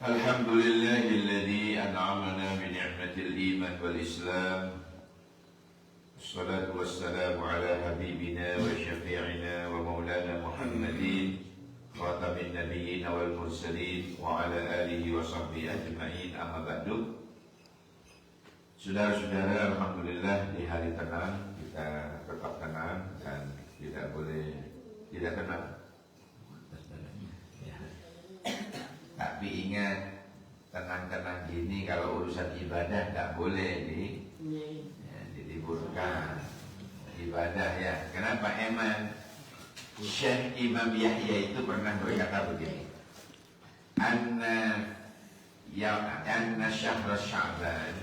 Alhamdulillahilladzi an'amana bi ni'matil iman wal islam. Wassalatu wassalamu ala habibina wa syafi'ina wa maulana Muhammadin khatamin nabiyyin wal mursalin wa ala alihi wa sahbihi ajma'in, amma ba'du. Saudara-saudara, alhamdulillah di hari tenang kita tetap tenang dan tidak boleh tidak tenang. Tapi ingat, tenang-tenang gini kalau urusan ibadah tidak boleh diliburkan ibadah ya. Kenapa? Emang Syekh Imam Yahya itu pernah berkata begini, Anna syahr Sya'ban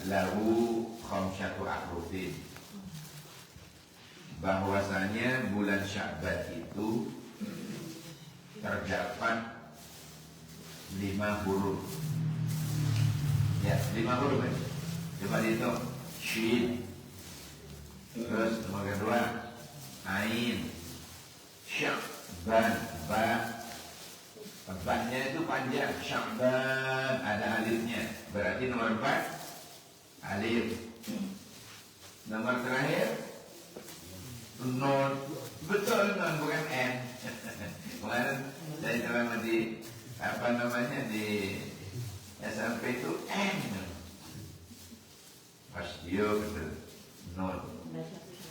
lahu khamsyatu ahrufin. Bahwasanya bulan Sya'ban itu terdapat 5 huruf. Ya, 5 huruf aja. Coba dihitung. Shin. Terus nomor kedua Ain. Sya'ban. Ba. Ba-nya itu panjang. Sya'ban ada alifnya. Berarti nomor 4 alif. Nomor terakhir Nun. Betul, Nun bukan N. Kemarin saya selama di di SMP itu N. Pas dia betul Nun.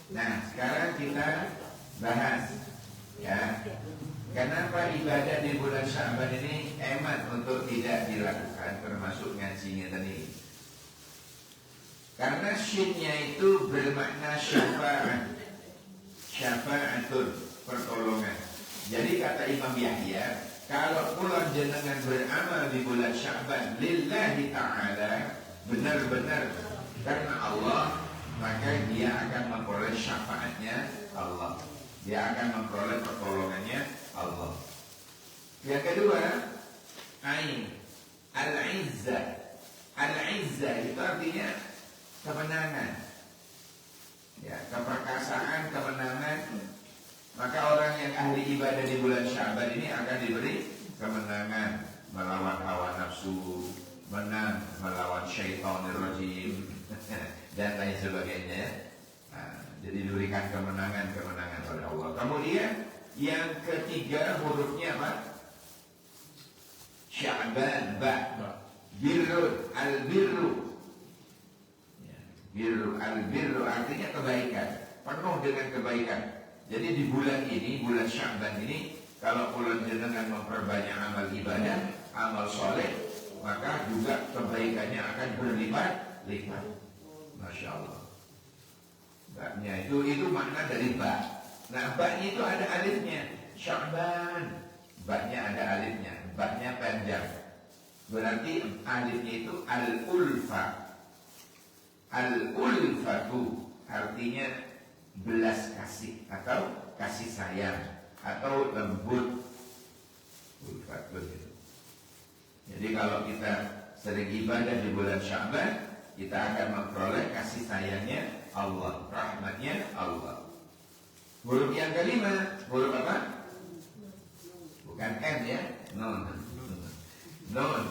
Nah, sekarang kita bahas ya, kenapa ibadah di bulan Sya'ban ini hemat untuk tidak dilakukan, termasuk ngajinya tadi. Karena shinnya itu bermakna syafa'atul, pertolongan. Jadi kata Imam Yahya, kalau pulang jenengan beramal di bulan Sya'ban lillahi ta'ala, benar-benar karena Allah, maka dia akan memperoleh syafaatnya Allah, dia akan memperoleh pertolongannya Allah. Yang kedua, Ain, Al-Izzah. Al-Izzah itu artinya kemenangan ya, keperkasaan, kemenangan. Maka orang yang ahli ibadah di bulan Sya'ban ini akan diberi kemenangan melawan hawa nafsu, menang melawan syaitanir rajim dan lain sebagainya. Nah, jadi diberikan kemenangan oleh Allah. Kemudian yang ketiga hurufnya apa? Sya'ban, ba. Birrun, al-birru. Birru, al-birru artinya kebaikan, penuh dengan kebaikan. Jadi di bulan ini, bulan Sya'ban ini, kalau bulan jenengan memperbanyak amal ibadah, amal soleh, maka juga kebaikannya akan berlipat-lipat. Masya Allah. Baknya itu makna dari bak. Nah, baknya itu ada alifnya. Sya'ban, baknya ada alifnya, baknya panjang. Berarti alifnya itu al-ulfa. Al-ulfatu artinya belas kasih atau kasih sayang atau lembut. Ulfatun. Jadi kalau kita sering ibadah di bulan Sya'ban, kita akan memperoleh kasih sayangnya Allah, rahmatnya Allah. Huruf yang kelima, huruf apa? Bukan N ya, Nun. Nun.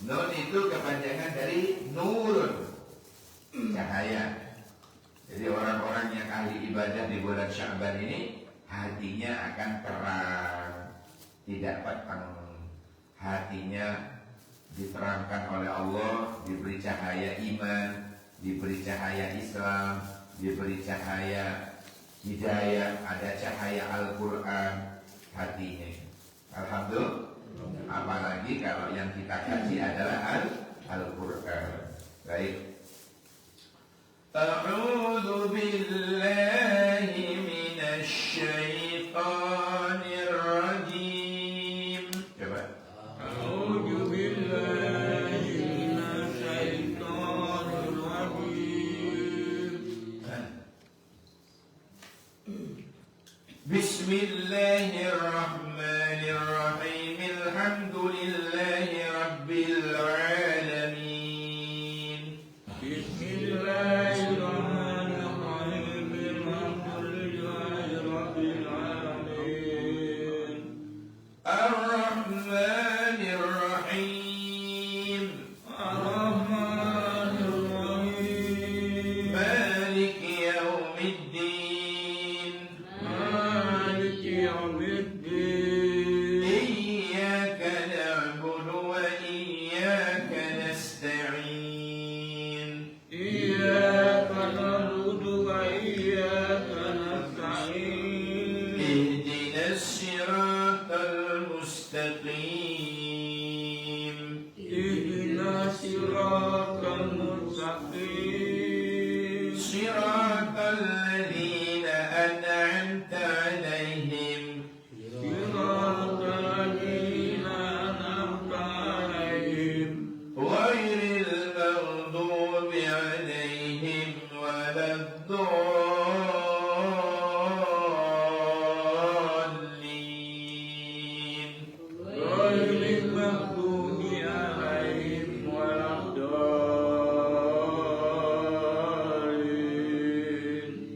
Nun itu kepanjangan dari nurun, cahaya. Jadi orang-orang yang ahli ibadah di bulan Sya'ban ini hatinya akan terang, tidak petang. Hatinya diterangkan oleh Allah, diberi cahaya iman, diberi cahaya Islam, diberi cahaya hidayah, ada cahaya Al-Quran hatinya. Alhamdulillah. Apalagi kalau yang kita kaji adalah Al-Quran. Baik. A'udzu billahi minasy syaithanir rajim. Coba. A'udzu billahi minasy syaithanir rajim. Bismillahirrahmanirrahim. Alhamdulillahi rabbil alamin. Bismillahirrahmanirrahim. Alhamdulillahi rabbil alamin. Ar-Rahmanir ihdinas siratal mustaqim. ihdinas siratal mustaqim. Siratal ladzina an'amta 'alaihim. Siratal ladzina an'amta 'alaihim. Ghairil maghdubi 'alaihim waladdallin. Ghairil maghdubi 'alaihim waladdallin.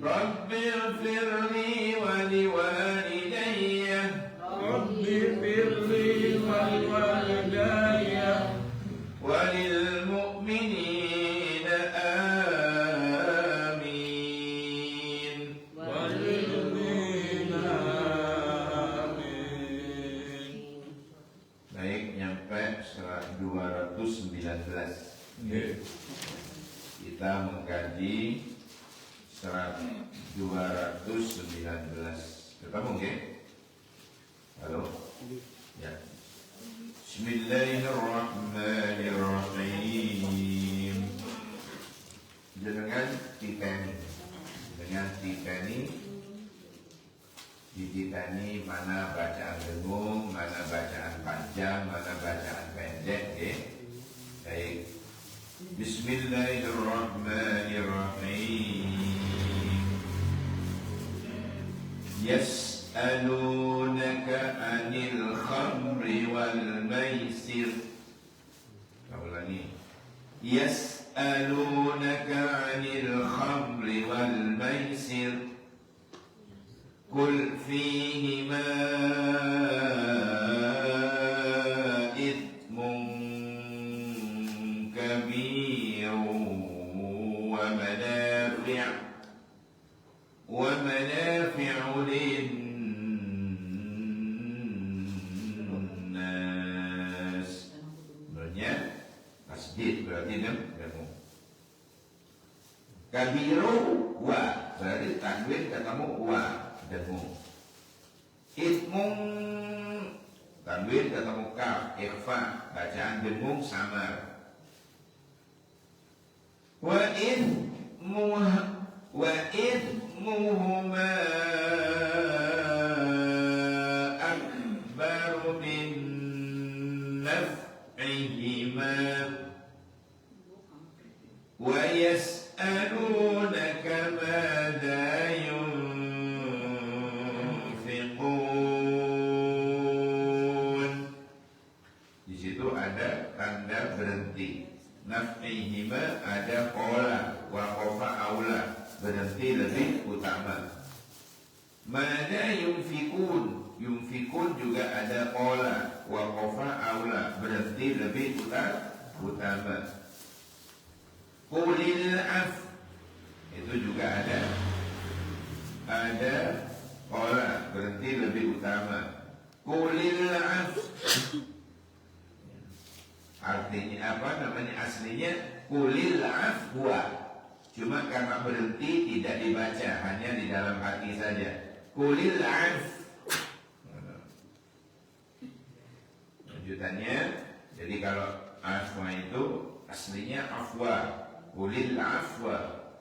Rabbighfirli wa liwalidayya Rabbi firli wal walidayya walil mu'minina amin. wal mu'minina amin. Baik, nyampe surat 219. Kita mengkaji surat 219. Ketemu nggih? Halo? Ya. Bismillahirrahmanirrahim. Dengan titeni dititeni mana bacaan dengung, mana bacaan panjang, mana bacaan pendek, ya. Baik. Bismillahirrahmanirrahim. Yas'alunaka 'anil khamri wal maisir. Ulangi. Yas'alunaka 'anil khamri wal maisir. Qul fihima ithmun kabirun wa manafi'u linnas. Sebenarnya tasdid berarti dengung. Kabiru wa berarti tanwin ketemu wa dengung. Itmum tanwin ketemu kaf ikhfa bacaan dengung samar. Wa idmuhuma akbaru min naf'ihima. Wa yas'alunaka madza yunfiqun. Di situ ada tanda berhenti. Naf'ihima ada qala, waqafa aula, berhenti lebih utama. Mada yunfikun, yunfikun juga ada qala, waqafa aula, berhenti lebih utama. Qulil af, itu juga ada qala, berhenti lebih utama. Qulil af, artinya apa namanya aslinya qulil afwa, cuma karena berhenti tidak dibaca, hanya di dalam hati saja. Qulil af. Lanjutannya, jadi kalau afwa itu aslinya afwa, qulil afwa,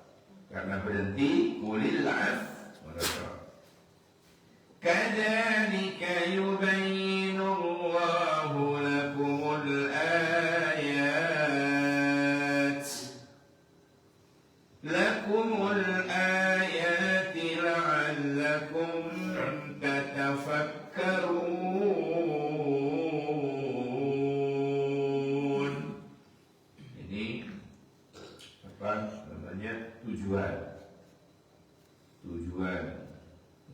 karena berhenti qulil af. Kadzalika yubayyinu Allahu lakumul ayat la'allakum tatafakkarun. Ini apa namanya tujuan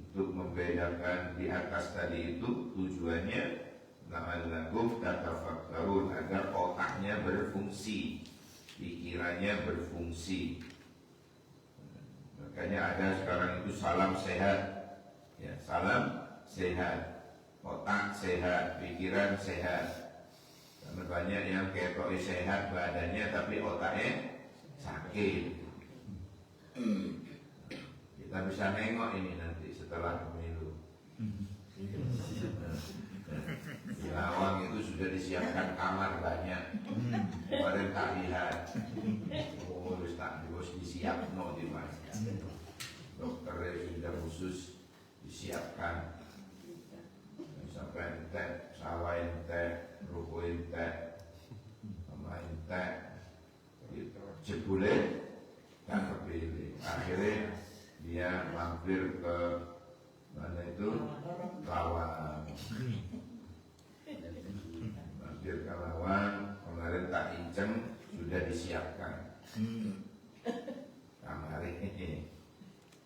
untuk membedakan di atas tadi itu, tujuannya la'allakum tatafakkarun, agar otaknya berfungsi, pikirannya berfungsi. Makanya ada sekarang itu salam sehat, ya, salam sehat, otak sehat, pikiran sehat. Karena banyak yang ketoknya sehat badannya tapi otaknya sakit. Kita bisa nengok ini nanti setelah pemilu. disiapkan kamar banyak. Kemarin tak lihat. Oh, harus disiap no di mana. Dokternya sudah khusus disiapkan. Sampai ente, sawah ente, ruko ente, sama ente, jebule tak kepilih. Akhirnya dia mampir ke mana itu Lawang. Mampir ke Lawang, kemarin tak inceng sudah disiapkan kamar ini.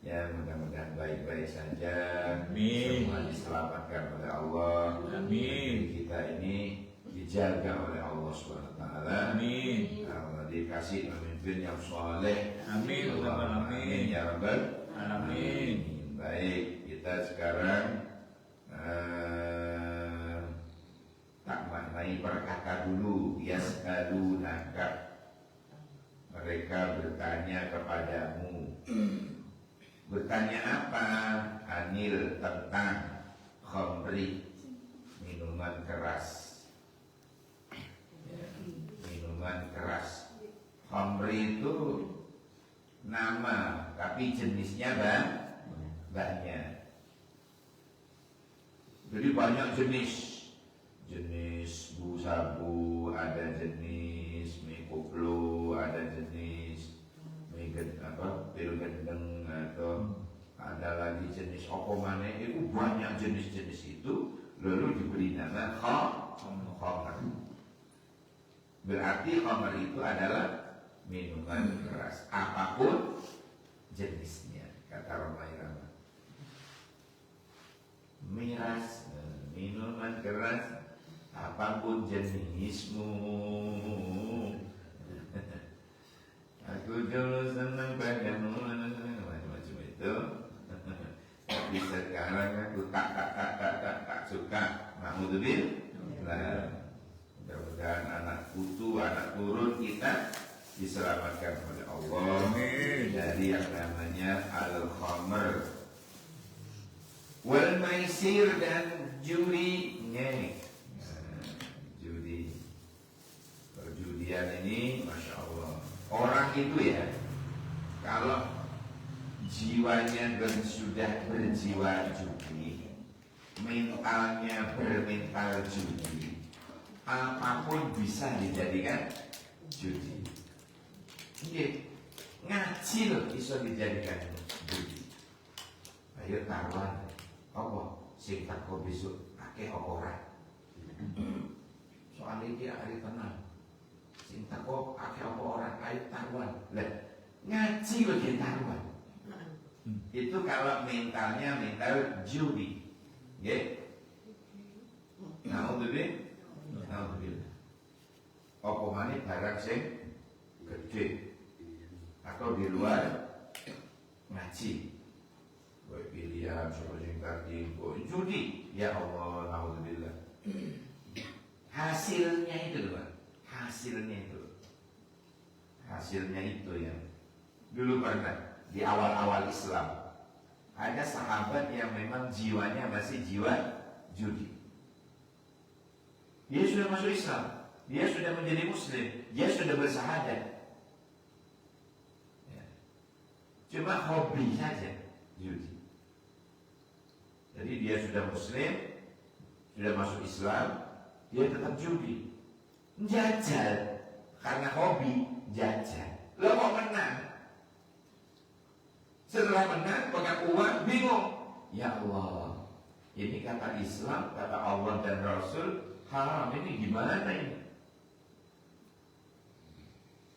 Ya mudah-mudahan baik-baik saja. Amin. Semua diselamatkan oleh Allah. Amin. Kita ini dijaga oleh Allah SWT. Amin. Allah dikasih pemimpin yang soleh. Amin. Allahumma amin ya rabbal Amin. Baik, kita sekarang tak maknai perkata dulu. Yas'alunaka, mereka bertanya kepadamu. Bertanya apa? Anil, tentang khamri, minuman keras. Ya, minuman keras. Khamri itu nama, tapi jenisnya banyak. Jadi banyak jenis. Jenis bu-sabu, ada jenis mie koplo, ada jenis pil gendeng, atau ada lagi jenis okomane. Itu banyak jenis-jenis itu, lalu diberi nama khamr. Berarti khamr itu adalah minuman keras, apapun jenisnya, kata Romai Rama. Miras, minuman keras, apapun jenismu. Aku dulu senang padamu, macam-macam itu. Tapi sekarang aku tak suka. Alhamdulillah. Mudah-mudahan anak putu, anak turun kita diselamatkan oleh Allah dari yang namanya al-khamr, wal maisir, dan judi. Judi, perjudian ini, masya Allah. Orang itu ya, kalau jiwanya sudah berjiwa judi, mentalnya bermental judi, apapun bisa dijadikan judi. Ngaji loh bisa dijadikan judi. Ayo taruhan, apa sing teko besok akeh apa ora? Soal iki hari tenang. Sing teko akeh apa ora, ayo taruhan. Lah ngaji loh jadi taruhan. Itu kalau mentalnya mental judi. Nggih. Alhamdulillah. Apa maneh barang sing gede atau di luar ngaji, pilihan seperti tadi, judi, ya Allah, alhamdulillah. Hasilnya itu loh, hasilnya itu yang dulu pernah di awal-awal Islam ada sahabat yang memang jiwanya masih jiwa judi. Dia sudah masuk Islam, dia sudah menjadi Muslim, dia sudah bersahadat. Cuma hobi saja judi. Jadi dia sudah Muslim, sudah masuk Islam, dia tetap judi, jajal, karena hobi jajal. Lo kok menang? Setelah menang pegang uang, bingung. Ya Allah, ini kata Islam, kata Allah dan Rasul haram, ini gimana ini?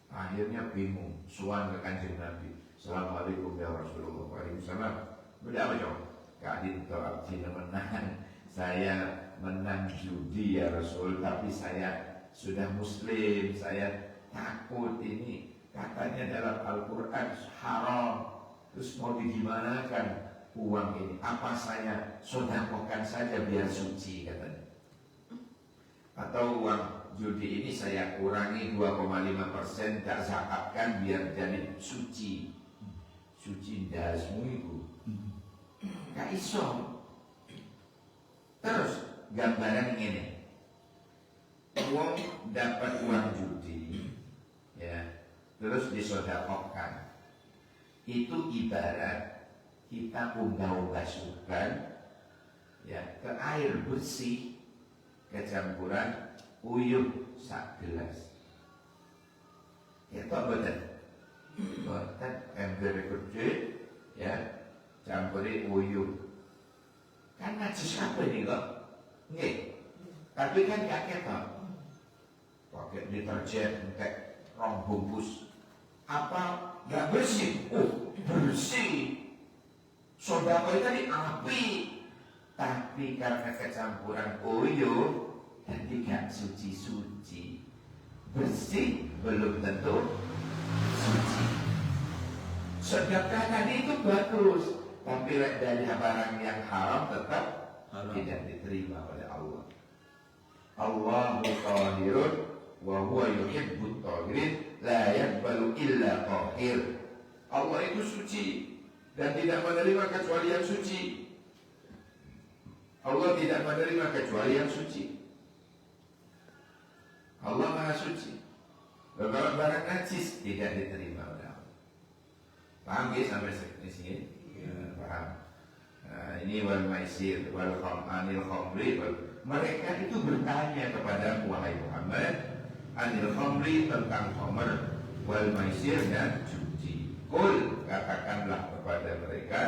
Akhirnya bingung, suan ke Kanjeng Nabi. Assalamualaikum ya Rasulullah. Waalaikumsalam. Udah apa coba? Kak Dinto abdi menang. Saya menang judi ya Rasul, tapi saya sudah Muslim. Saya takut ini katanya dalam Al-Quran haram. Terus mau digimanakan uang ini? Apa saya sodakokan saja biar suci katanya? Atau uang judi ini saya kurangi 2,5%, tak zakatkan biar jadi suci. Suci dasmu itu gak iso. Terus gambaran ini wong dapat uang judi, ya, terus disedekahkan, itu ibarat kita unggah-unggah sukan, ya, ke air bersih kecampuran uyuh sak gelas. Ya tak betul. Betul ember gede, ya, campuri uyuh. Kan najis apa ini kok? Nggih. Tapi kan kakek tak pakai deterjen, pakai rong bungkus. Apa nggak bersih? Oh, bersih. Sodako itu tadi api. Tapi karena kecampuran uyuh, jadi gak suci-suci. Bersih belum tentu suci. Sedekah tadi itu bagus, tapi dari barang yang haram tetap Haram. tidak diterima oleh Allah. Allahu tahirun wa huwa yuhibbut tahirin, la yaqbalu illa tahir. Allah itu suci dan tidak menerima kecuali yang suci. Allah tidak menerima kecuali yang suci. Allah Maha Suci. Kalau barang najis tidak diterima oleh Allah. Paham ya sampai sini? Ya, paham. Nah, ini wal maisir wal anil khamri. Mereka itu bertanya kepada wahai Muhammad, anil khamri, tentang khamr, wal maisir, dan judi. Qul, katakanlah kepada mereka,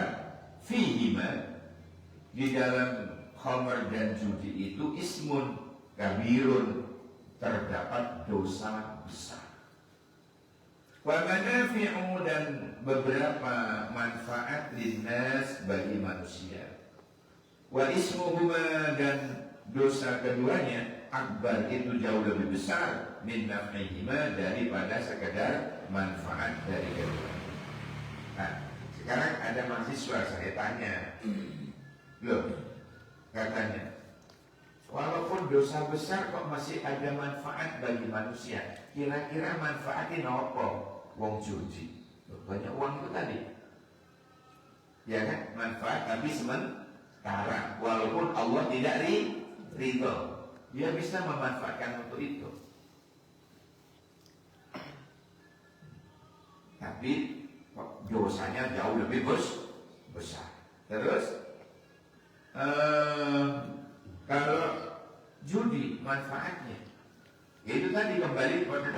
fihima, di dalam khamr dan judi itu ismun kabirun, terdapat dosa besar. Wa manafi'u, dan beberapa manfaat linnas, bagi manusia. Wa ismuhuma, dan dosa keduanya akbar, itu jauh lebih besar min naf'ihima, daripada sekedar manfaat dari keduanya. Nah, sekarang ada mahasiswa saya tanya, loh, katanya, walaupun dosa besar kok masih ada manfaat bagi manusia. Kira-kira manfaatnya apa? Wong judi, banyak uang itu tadi, ya kan? Manfaat tapi sementara, walaupun Allah tidak ridho, dia bisa memanfaatkan untuk itu. Tapi dosanya jauh lebih besar. Terus kalau judi manfaatnya, itu tadi kembali kepada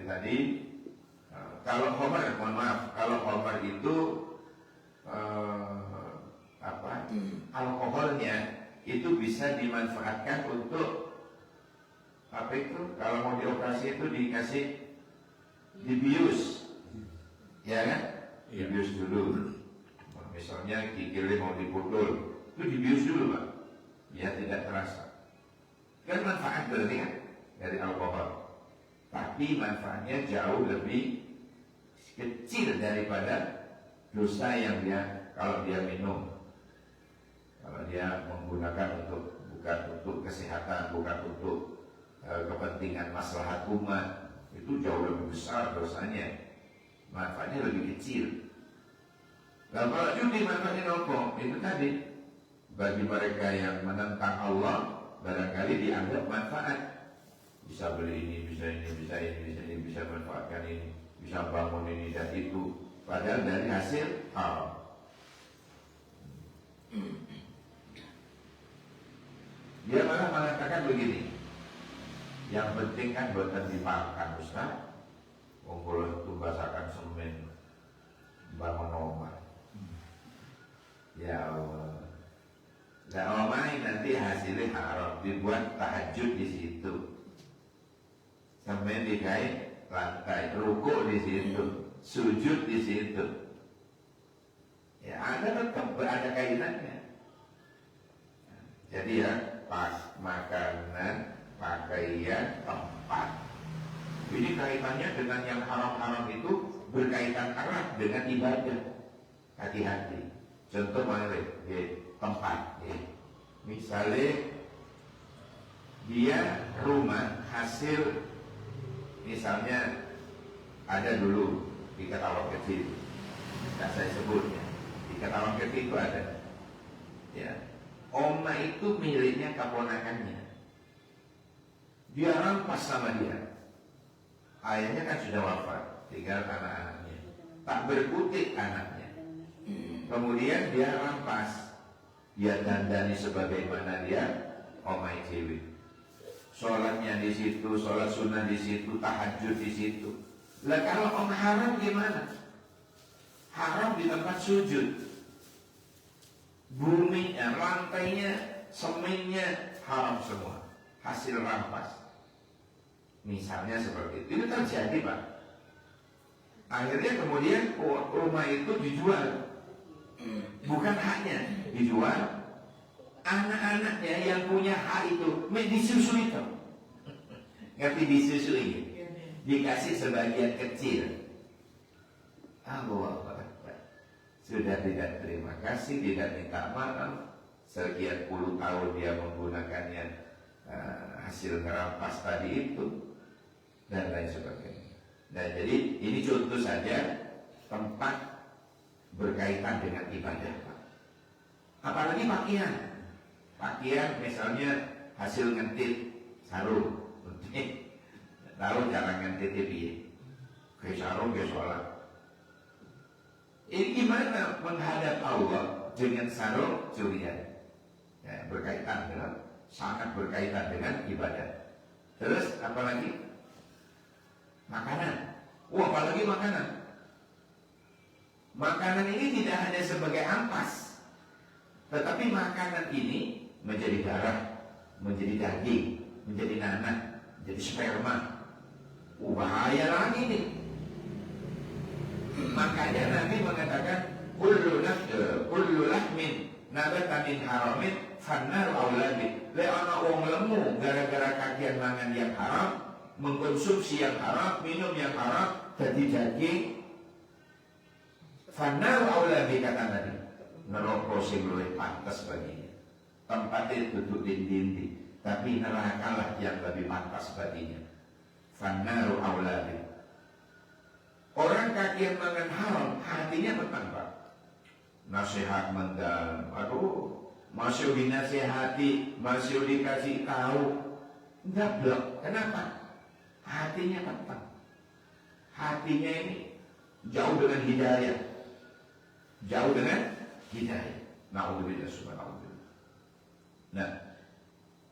tadi, kalau khamar, mohon maaf, kalau khamar itu alkoholnya itu bisa dimanfaatkan untuk apa itu? Kalau mau dioperasi itu dikasih dibius, ya kan? Dibius dulu. Misalnya gigilnya mau dipukul, itu dibius dulu, Pak. Ya tidak terasa. Kan manfaat berarti kan dari alkohol. Tapi manfaatnya jauh lebih kecil daripada dosa yang dia kalau dia minum. Kalau dia menggunakan bukan untuk kesehatan, bukan untuk kepentingan maslahat umat, itu jauh lebih besar dosanya. Manfaatnya lebih kecil. Nah, kalau judi manfaatnya nopo, itu tadi bagi mereka yang menentang Allah barangkali dianggap manfaat. Bisa beli ini, bisa ini, bisa ini, bisa ini, bisa manfaatkan ini, bisa bangun ini dan itu. Padahal dari hasil haram. Dia malah mengatakan begini, yang penting kan buatan dimakan, Ustaz. Ngumpul itu basakan semen, bangun rumah. Ya Allah. Nah, omai nanti hasilnya haram, dibuat tahajud di situ. Semen dikait lantai, rukuk di situ, sujud di situ. Ya ada tetap ada kaitannya. Jadi ya, makanan, pakaian, tempat. Ini kaitannya dengan yang haram-haram itu berkaitan erat dengan ibadah. Hati-hati. Contoh mana tempat. Misalnya dia rumah hasil, misalnya ada dulu di Ketawang Kecil, tidak saya sebutnya. Di Ketawang Kecil itu ada, ya, Oma itu miliknya keponakannya. Dia rampas sama dia. Ayahnya kan sudah wafat, tinggal anak-anaknya. Tak berkutik anaknya. Kemudian dia rampas. Dia dandani sebagaimana dia omai cewek. Sholatnya di situ, sholat sunnah di situ, tahajud di situ. Lah kalau om haram gimana? Haram di tempat sujud. Buminya, lantainya, semennya haram semua. Hasil rampas. Misalnya seperti itu. Itu terjadi, Pak. Akhirnya kemudian rumah itu dijual. Bukan haknya, dijual. Anak-anaknya yang punya hak itu disusui itu. Ngerti disusui? Dikasih sebagian kecil. Allah Akbar. Sudah tidak terima kasih, tidak minta maaf. Sekian puluh tahun dia menggunakannya, hasil ngerampas tadi itu, dan lain sebagainya. Nah, jadi ini contoh saja tempat berkaitan dengan ibadah, Pak. Apalagi pakaian. Pakaian misalnya hasil ngentit sarung. Tahu cara ngentit piye? Kayak sarung, kayak sholat. Ini gimana menghadap Allah dengan sarung curian? Ya, berkaitan dengan, sangat berkaitan dengan ibadah. Terus apalagi? Makanan. Apalagi makanan. Makanan ini tidak hanya sebagai ampas, tetapi makanan ini menjadi darah, menjadi daging, menjadi nanah, menjadi sperma. Bahaya lagi nih. Makanya Nabi mengatakan kullu lahmin nabata min haramin fannar aulabi. Le ana wong lemu gara-gara kakian mangan yang haram, mengkonsumsi yang haram, minum yang haram, jadi daging. Fannar aulabi kata Nabi. Neraka sing luwih pantes baginya. Tempatnya duduk dindi, tapi nerakalah yang lebih pantas baginya. Fannar aulabi. Orang kaki yang makan haram, hatinya petang, Pak. Nasihat mendalam, aduh, masih dinasihati, masih dikasih tahu, enggak blok. Kenapa? Hatinya petang. Hatinya ini jauh dengan hidayah, jauh dengan hidayah. Na'udzubillah subhanallah. Nah,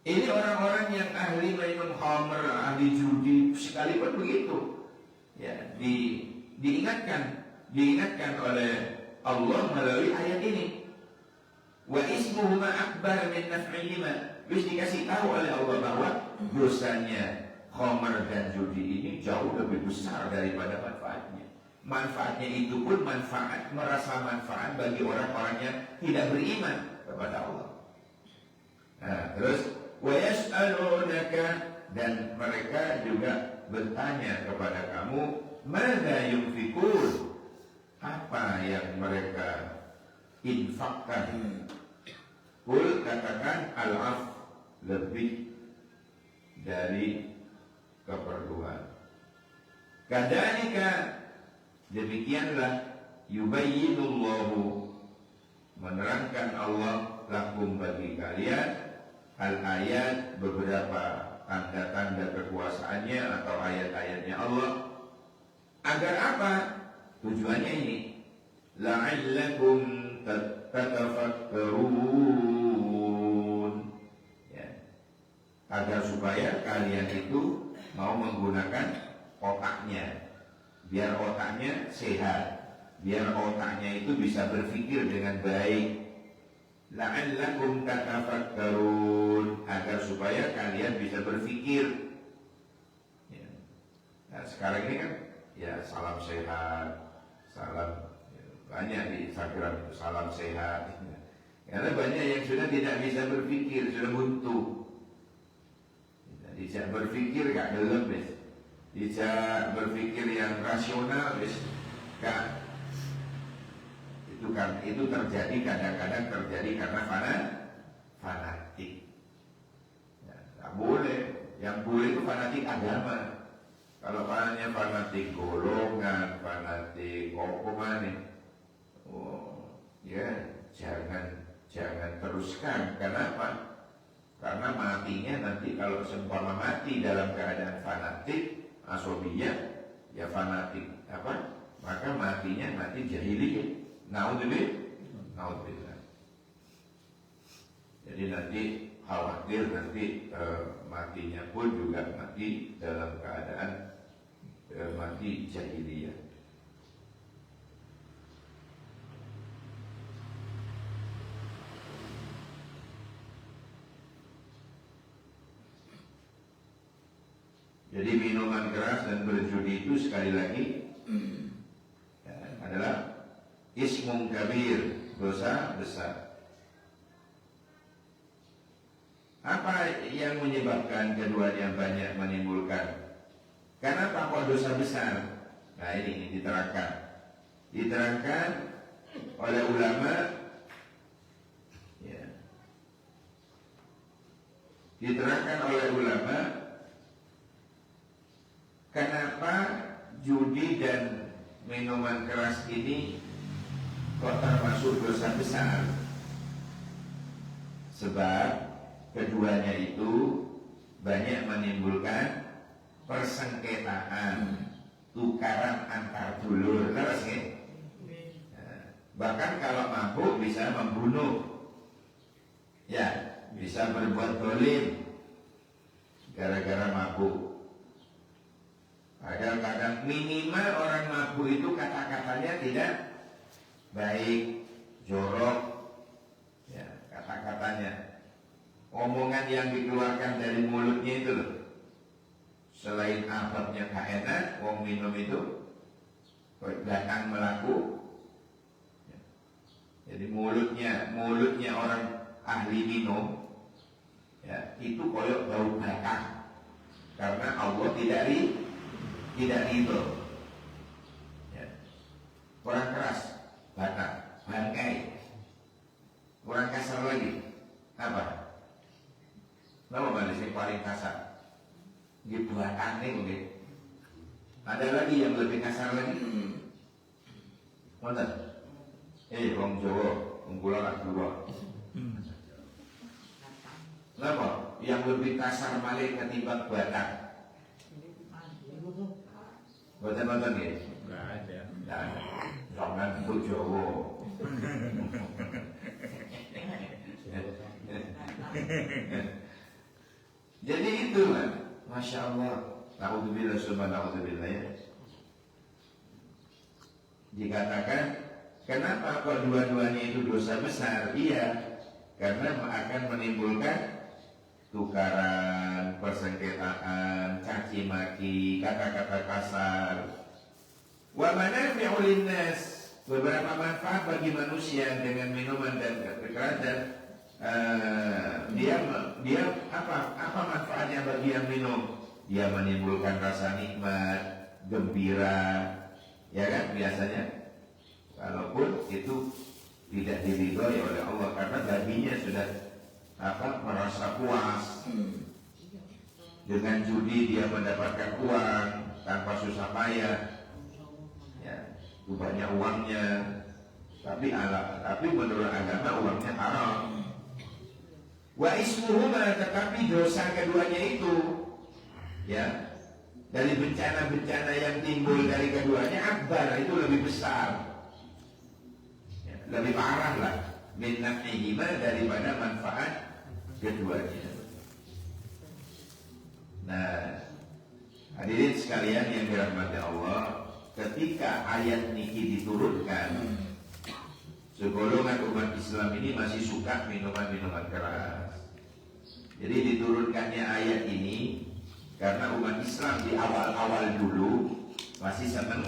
ini orang-orang yang ahli minum khamr, ahli judi, sekalipun begitu. Ya, diingatkan oleh Allah melalui ayat ini. Wa ismuhuma akbar min naf'ihima. Terus dikasih tahu oleh Allah bahwa dosanya khamr dan judi ini jauh lebih besar daripada manfaatnya. Manfaatnya itu pun merasa manfaat bagi orang-orang yang tidak beriman kepada Allah. Nah, terus wa yas'alunaka, dan mereka juga bertanya kepada kamu, madza yunfikun, apa yang mereka infakkan. Kul, katakan, al-af, lebih dari keperluan. Kadzalika, demikianlah, yubayyinullahu, menerangkan Allah lakum bagi kalian al-ayat, beberapa tanda-tanda kekuasaannya atau ayat-ayatnya Allah. Agar apa? Tujuannya ini, la'allakum tatafakkarun, ya, agar supaya kalian itu mau menggunakan otaknya, biar otaknya sehat, biar otaknya itu bisa berpikir dengan baik. La'allakum tatafakkarun, agar supaya kalian bisa berpikir. Ya. Nah, sekarang ini kan ya salam sehat, salam, ya, banyak di Instagram itu salam sehat. Ya. Karena banyak yang sudah tidak bisa berpikir, sudah buntu. Tidak berpikir gak gelem, tidak berpikir yang rasional, gak. Itu terjadi kadang-kadang terjadi karena fanatik. Ya, tak boleh. Yang boleh itu fanatik agama. Kalau fanatik golongan, fanatik mana? Oh, ya jangan jangan teruskan. Kenapa? Karena matinya nanti kalau seumpama mati dalam keadaan fanatik, asobiyah, ya fanatik apa? Maka matinya mati jahiliyah. Naudzubillah. Jadi nanti khawatir nanti matinya pun juga mati dalam keadaan mati jahiliyah. Jadi minuman keras dan berjudi itu sekali lagi adalah ismun kabir, dosa besar. Apa yang menyebabkan keduanya banyak menimbulkan? Kenapa kok dosa besar? Nah ini diterangkan oleh ulama, ya. Diterangkan oleh ulama kenapa judi dan minuman keras ini kok termasuk dosa besar? Sebab keduanya itu banyak menimbulkan persengketaan, tukaran antar dulur, terus ya? Bahkan kalau mabuk bisa membunuh, ya, bisa berbuat dolim gara-gara mabuk. Kadang-kadang minimal orang mabuk itu kata-katanya tidak baik, jorok, ya, kata-katanya, omongan yang dikeluarkan dari mulutnya itu loh, selain ababnya gak enak, wong minum itu datang melaku, ya. Jadi mulutnya orang ahli minum, ya, itu koyok bau bakar, karena Allah tidak ridho, ya. Orang keras, batak, bangkai. Orang kasar lagi, apa? Nama Malaysia paling kasar, gitu batangnya mungkin. Ada lagi yang lebih kasar lagi. Mana? Wong Jawa, wong Kula lah dua. Kenapa? Yang lebih kasar malah ketimbang batak. Buatan nonton ya? Enggak ada. Nah, jangan itu Jawa. Jadi itu kan, Masya Allah. Na'udzubillah subhanallah ya. Dikatakan, kenapa kok dua-duanya itu dosa besar? Iya, karena akan menimbulkan tukaran, persengketaan, caci maki, kata-kata kasar. Wa manafi'u linnas, beberapa manfaat bagi manusia dengan minuman dan kekerasan. Dia apa manfaatnya bagi yang minum? Dia menimbulkan rasa nikmat, gembira, ya kan biasanya. Walaupun itu tidak diridhoi oleh Allah karena baginya sudah merasa puas. Dengan judi dia mendapatkan uang tanpa susah payah, ya, itu banyak uangnya, tapi menurut agama uangnya haram. Wa ismuhuma, tetapi dosa keduanya itu, ya, dari bencana-bencana yang timbul dari keduanya akbar, itu lebih besar, ya, lebih parah lah min naf'ihima, daripada manfaat keduanya. Nah, hadirin sekalian yang dirahmati Allah, ketika ayat niki diturunkan, segolongan umat Islam ini masih suka minuman-minuman keras. Jadi diturunkannya ayat ini karena umat Islam di awal-awal dulu masih senang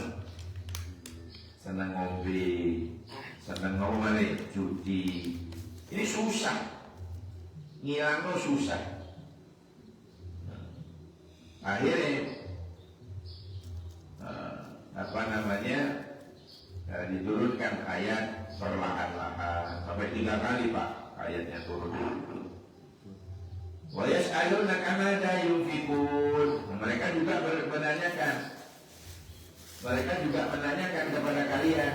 ngombe, senang ngomong judi. Ini susah, ngilangno susah. Akhirnya diturunkan ayat perlahan-lahan sampai 3 kali Pak ayatnya turun. Wa yas'alunaka madza yunfiqun. Mereka juga menanyakan kepada kalian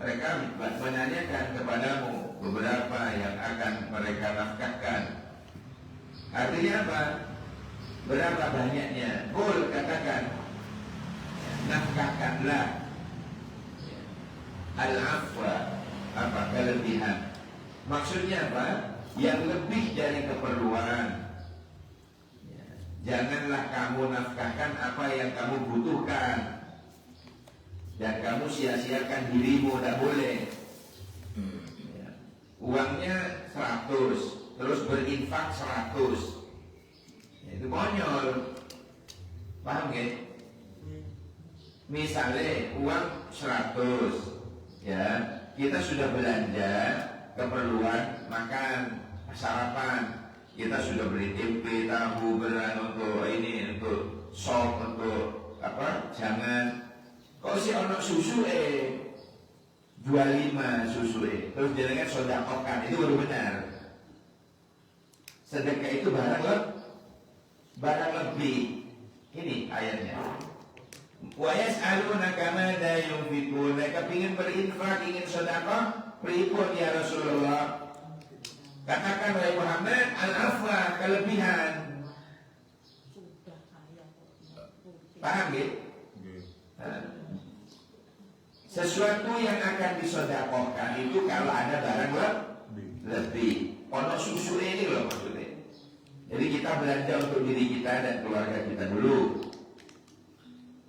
mereka menanyakan kepadamu beberapa yang akan mereka nafkahkan. Artinya apa? Berapa banyaknya? Qul, katakan, nafkahkanlah al-afwa, apa? Kelebihan. Maksudnya apa? Yang lebih dari keperluan. Janganlah kamu nafkahkan apa yang kamu butuhkan, dan kamu sia-siakan dirimu, tidak boleh. Uangnya 100, terus berinfak 100, itu konyol. Paham gak? Misalnya uang 100, ya, kita sudah belanja keperluan makan, sarapan, kita sudah beli tempe, tahu, beras untuk ini, untuk sop, untuk apa? Jangan. Kok si ono susu 25 susu terus jenengan sedekahkan, itu baru benar. Sedekah itu barang lebih. Ini ayatnya. Wa yas'alunaka madza yunfiqun. Mereka ingin berinfak, ingin sedekah, pripun ya Rasulullah? Katakan wahai Muhammad, al-afwa, kelebihan. Paham ya? Sesuatu yang akan disedekahkan itu kalau ada barang lebih. Ono susu ini loh maksudnya. Jadi kita belanja untuk diri kita dan keluarga kita dulu.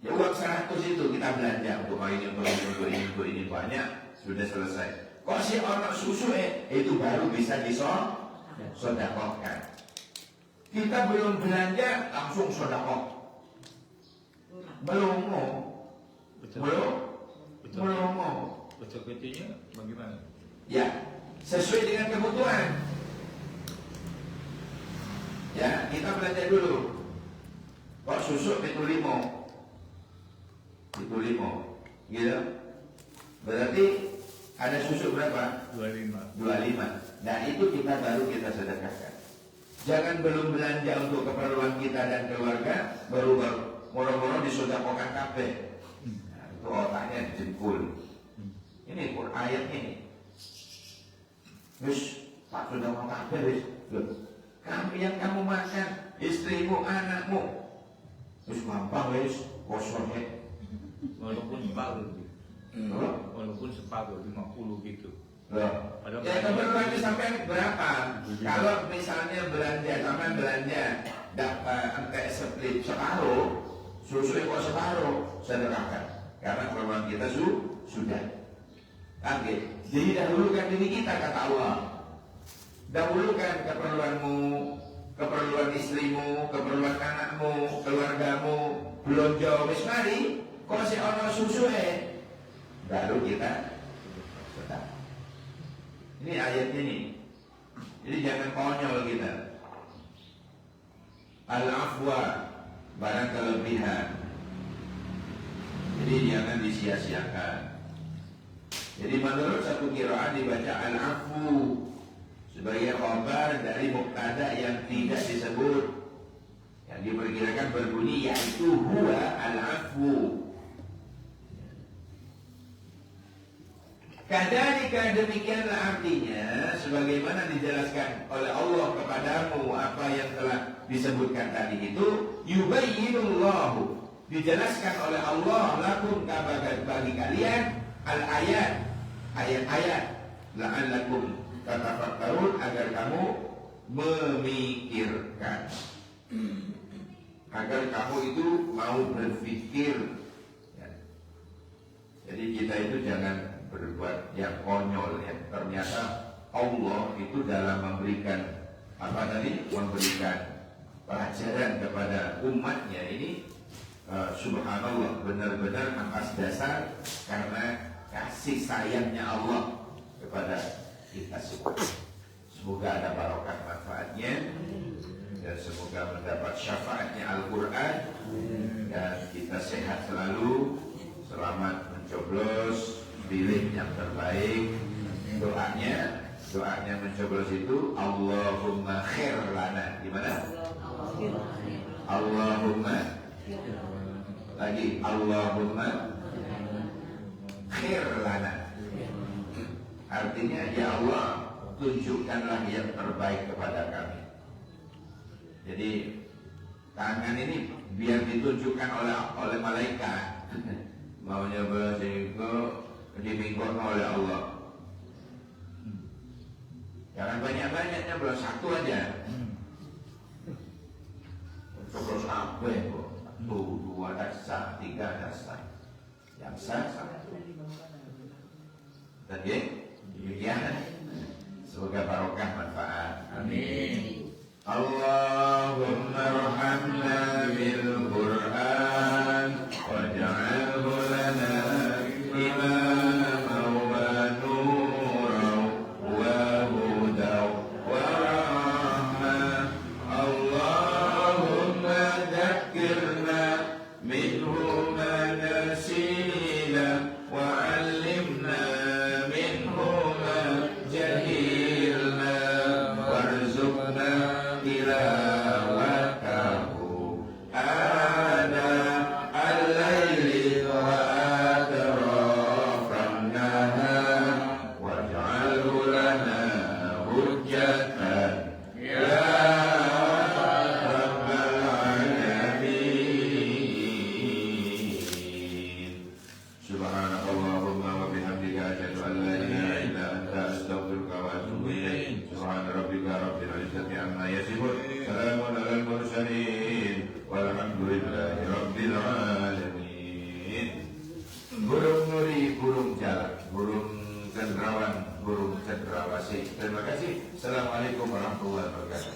Ya uang 100 itu kita belanja untuk ini, untuk ini banyak, sudah selesai. Kok si ono susu itu baru bisa disedekahkan. Kita belum belanja langsung sedekah. Belum mau. Kecil-kecilnya bagaimana? Ya, sesuai dengan kebutuhan. Ya, kita belanja dulu. Kok susu itu 5, gitu. Berarti ada susu berapa? 25. Nah itu baru kita sedekahkan. Jangan belum belanja untuk keperluan kita dan keluarga, baru moro-moro disedekahkan kabeh. Nah, itu otaknya jempul. Ini ayat ini. Wis, Pak sudah mau kabeh wis. Kamu yang kamu makan, istrimu, anakmu. Wis gampang wis, kosongnya. Walaupun separuh 50 gitu. Loh. Ya keperluan sampai berapa? Kalau misalnya sampai belanja dapat split separuh, susu kok separuh, sedekahkan. Karena keperluan kita sudah. Oke. Jadi dahulukan diri kita, kata Allah. Dahulukan keperluanmu, keperluan istrimu, keperluan anakmu, keluargamu, belanja wis mari. Kok si ono susu baru kita sedekah. Ini ayat ini. Jadi jangan konyol kita. Al-afwa, barang kelebihan. Jadi jangan disia-siakan. Jadi menurut satu qiraat dibaca al-afu sebagai khabar dari mubtada yang tidak disebut, yang diperkirakan berbunyi yaitu huwa al-afu. Kadzalika, demikianlah artinya sebagaimana dijelaskan oleh Allah kepadamu apa yang telah disebutkan tadi itu, yubayyinullahu, dijelaskan oleh Allah lakum bagi kalian ayat-ayat la'allakum tatafakkarun, agar kamu memikirkan, agar kamu itu mau berpikir. Jadi kita itu jangan berbuat yang konyol ya. Ternyata Allah itu dalam memberikan memberikan pelajaran kepada umatnya ini, subhanallah, benar-benar atas dasar karena kasih sayangnya Allah kepada kita semua. Semoga ada barokah manfaatnya dan semoga mendapat syafaatnya Al-Quran, dan kita sehat selalu, selamat mencoblos pilih yang terbaik. Doanya mencoblos itu Allahumma khair lana. Gimana? Allahumma lagi, Allahumma khair lana. Artinya ya Allah, tunjukkanlah yang terbaik kepada kami. Jadi tangan ini biar ditunjukkan oleh malaikat. Maunya bersiko dibingkong oleh Allah. Jangan banyak-banyaknya, belum satu aja. Terus apa ya kok? 1, 2 dasar, 3 dasar. Yang sah satu. Dan demikian. Semoga barokah manfaat. Amin. Allahumma arhamna bil Qur'an waj'alhu lana imaman wa nuran wa hudan wa rahmah. Allahumma dzakkirna minhu ma nasina wa 'allimna minhu ma jahilna warzuqna tilawatahu ana al-laili wa atrafan nahar waj'alhu lana hujjatan ya rabbal alamin. Subhanakallahumma wa bihamdika asyhadu an la ilaha illa anta astaghfiruka wa atubu ilaik. Subhana rabbika rabbil izzati amma yasifun. Salamun alal mursalin. Walhamdulillahi rabbil alamin. Burung nuri, burung jalak, burung cenderawang, burung cendrawasih. Terima kasih. Assalamualaikum warahmatullahi wabarakatuh.